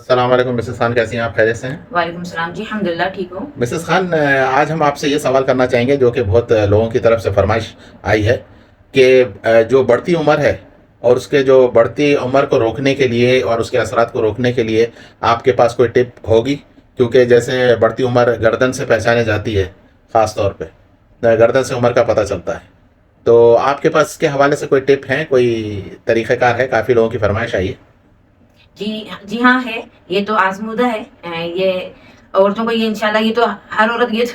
अस्सलाम वालेकुम मिसेस खान, कैसी हैं आप? खैरियत से हैं? वालेकुम सलाम जी, अल्हम्दुलिल्लाह ठीक हूँ। मिसेस खान, आज हम आपसे ये सवाल करना चाहेंगे जो कि बहुत लोगों की तरफ से फरमाइश आई है कि जो बढ़ती उम्र है और उसके जो बढ़ती उम्र को रोकने के लिए और उसके असरात को रोकने के लिए आपके पास कोई टिप होगी? क्योंकि जैसे बढ़ती उम्र गर्दन से पहचानी जाती है, ख़ास तौर पे गर्दन से उम्र का पता चलता है। तो आपके पास इसके हवाले से कोई टिप है, कोई तरीक़ाकार है? काफ़ी लोगों की फरमाइश आई है। जी हाँ है, ये तो आज़मूदा है। ये औरतों को ये इंशाल्लाह ये तो हर औरत ये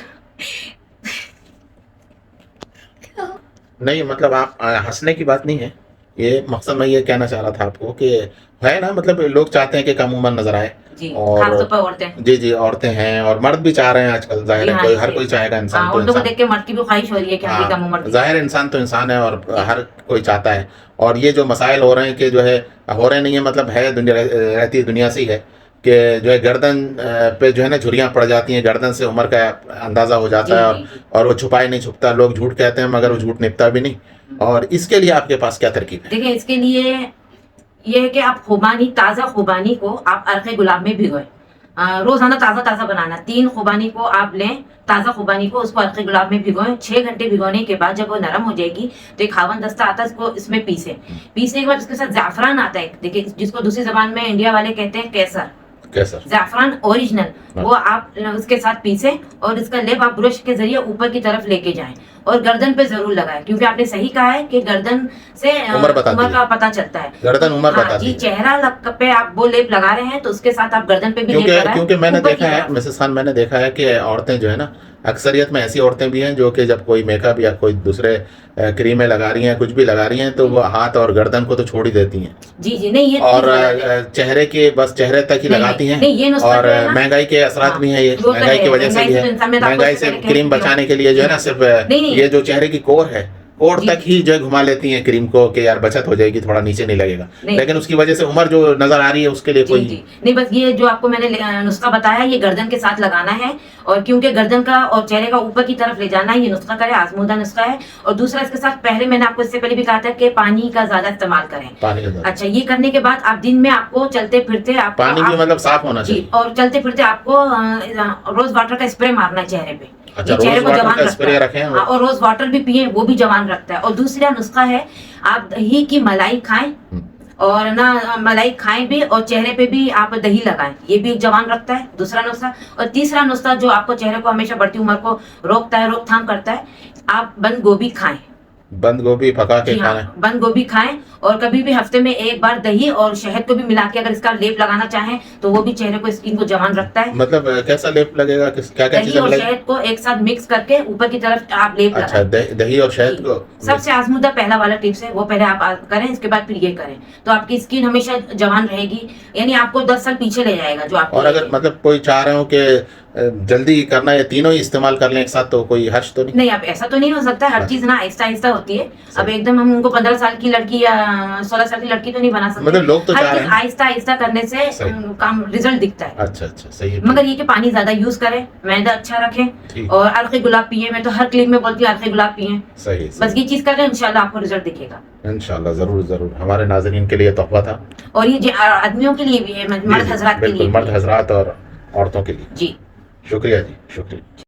नहीं, मतलब आप हँसने की बात नहीं है। ये मकसद मैं ये कहना चाह रहा था आपको कि है ना, मतलब लोग चाहते हैं कि कम उम्र नज़र आए। जी, और ख़ास तौर पर औरतें। जी, जी, औरतें हैं और मर्द भी चाह रहे हैं आजकल, जी ज़ाहिर है हाँ, कोई हर जी। कोई चाहेगा, इंसान हाँ, तो औरतों को इंसान। देख के मर्द की भी ख़्वाहिश हो रही है कि हम भी कम उम्र हाँ, की हो। ज़ाहिर है इंसान तो इंसान है और जी, हर कोई चाहता है। और ये जो मसाइल हो रहे हैं कि जो है, हो रहे नहीं है मतलब है, दुनिया रहती दुनिया से ही है कि जो है गर्दन पे जो है ना झुर्रियाँ पड़ जाती हैं, गर्दन से उम्र का अंदाज़ा हो जाता जी, है। जी, जी। और वो छुपाए नहीं छुपता, लोग झूठ कहते हैं मगर वो झूठ निभता भी नहीं। और इसके लिए आपके पास क्या तरकीब है? देखिए इसके लिए ये है कि आप खुबानी ताज़ा खुबानी को आप अर्क़ गुलाब में भिगोएँ। रोज़ाना ताज़ा-ताज़ा बनाना, 3 खुबानी को आप लें, ताज़ा खुबानी को उसको अर्क़ गुलाब में भिगोएँ। 6 घंटे भिगोने के बाद जब वो नरम हो जाएगी, तो एक खावन दस्ता आता है, उसको इसमें पीसें। पीसने के बाद उसके साथ ज़ाफ़रान आता है, देखिए जिसको दूसरी ज़बान में इंडिया वाले कहते हैं केसर। कैसा? ज़ाफ़रान ओरिजिनल, हाँ। वो आप उसके साथ पीसें और इसका लेप आप ब्रश के ज़रिए ऊपर की तरफ लेके जाएँ और गर्दन पे ज़रूर लगाएँ, क्योंकि आपने सही कहा है कि गर्दन से उम्र बताती उम्र है। का पता चलता है। गर्दन उम्र हाँ बताती जी, है। चेहरा पे आप वो लेप लगा रहे हैं, तो उसके साथ आप गर्दन पे भी लेप क्योंकि लगाएँ, क्योंकि मैंने ऊपर की देखा है तरफ। मिसेस खान, मैंने देखा है कि औरतें जो है ना, अक्सरियत में ऐसी औरतें भी हैं जो कि जब कोई मेकअप या कोई दूसरे क्रीमें लगा रही हैं, कुछ भी लगा रही हैं, तो वो हाथ और गर्दन को तो छोड़ ही देती हैं। जी, जी, नहीं ये और चीज़ गलत है। चेहरे के बस चेहरे तक ही नहीं, लगाती हैं। नहीं ये नुस्खा और जो है ना, महंगाई के असरात हाँ, भी हैं, ये वो तो महंगाई की है, वजह से महंगाई भी से है। तो इंसान, मैंने आपको महंगाई इससे से पहले कह क्रीम चुकी हूँ। बचाने के लिए जो है जी ना, हाँ। सिर्फ नहीं, नहीं। ये जो चेहरे की कोर है, कोर जी। तक ही जो है घुमा लेती हैं क्रीम को कि यार बचत हो जाएगी, थोड़ा नीचे नहीं लगेगा। नहीं। लेकिन उसकी वजह से उम्र जो नज़र आ रही है उसके लिए जी, कोई। जी। नहीं बस ये जो आपको मैंने नुस्खा बताया, ये गर्दन के साथ लगाना है और क्योंकि गर्दन का और चेहरे का ऊपर की तरफ ले जाना है, ये नुस्खा करें, आज़मूदा नुस्खा है। और दूसरा इसके साथ पहले मैंने आपको इससे पहले भी कहा था कि पानी का ज़्यादा इस्तेमाल करें। पानी का ज़्यादा। अच्छा, ये करने के बाद आप दिन में आपको चलते-फिरते आपको पानी भी मतलब साफ होना जी, चाहिए। और चलते-फिरते आपको रोज़ वाटर का स्प्रे मारना है चेहरे पे। अच्छा, ये चेहरे रोज़ को वाटर जवान का रखता स्प्रे है। रखें हाँ, और रोज़ वाटर भी पिएँ, वो भी जवान रखता है। और दूसरा नुस्खा है, आप दही की मलाई खाएँ और ना मलाई खाएं भी और चेहरे पे भी आप दही लगाएं, ये भी जवान रखता है, दूसरा नुस्खा। और तीसरा नुस्खा जो आपको चेहरे को हमेशा बढ़ती उम्र को रोकता है, रोकथाम करता है, आप बंद गोभी खाएं। बंद गोभी पका के जी खाना हाँ, है। बंद गोभी खाएं और कभी भी हफ्ते में एक बार दही और शहद को भी मिला के अगर इसका लेप लगाना चाहें, तो वो भी चेहरे को, स्किन को जवान रखता है। मतलब कैसा लेप लगेगा, किस क्या क्या दही चीज़ें और मिलेगी? शहद को एक साथ मिक्स करके ऊपर की तरफ आप लेप अच्छा, लगाएं। दही और शहद जी, को सबसे आज़मूदा पहला वाला टिप्स है, वो पहले आप करें, इसके बाद फिर ये करें, तो आपकी स्किन हमेशा जवान रहेगी, यानी आपको 10 साल पीछे ले जाएगा जो आपकी और एज अगर है। मतलब कोई चाह रहे हो कि जल्दी करना है, तीनों ही इस्तेमाल कर लें एक साथ, तो कोई हर्ज तो नहीं? नहीं, अब ऐसा तो नहीं हो सकता, हर हाँ। चीज़ ना आहिस्ता-आहिस्ता होती है। अब सही। एकदम हम उनको 15 साल की लड़की या 16 साल की लड़की तो नहीं बना सकते। मतलब लोग तो हर चाह रहे चीज़ हैं। आहिस्ता-आहिस्ता करने से सही। काम रिज़ल्ट दिखता है। अच्छा, अच्छा, सही है। मगर ये कि पानी ज़्यादा यूज़ करें, मैदा अच्छा रखें ठीक। और अर्क़ गुलाब पिएँ, मैं तो हर क्लिप में बोलती हूँ अर्क़ गुलाब पिएँ। सही, बस सही। ये चीज़ करें, इंशाल्लाह आपको रिज़ल्ट दिखेगा। इंशाल्लाह, ज़रूर, ज़रूर। हमारे नाज़रीन के लिए तोहफ़ा था। और ये आदमियों के लिए भी है, जी, मर्द जी, हज़रात के लिए बिल्कुल, भी मर्द है। हज़रात और औरतों के लिए। जी। शुक्रिया जी, शुक्रिया।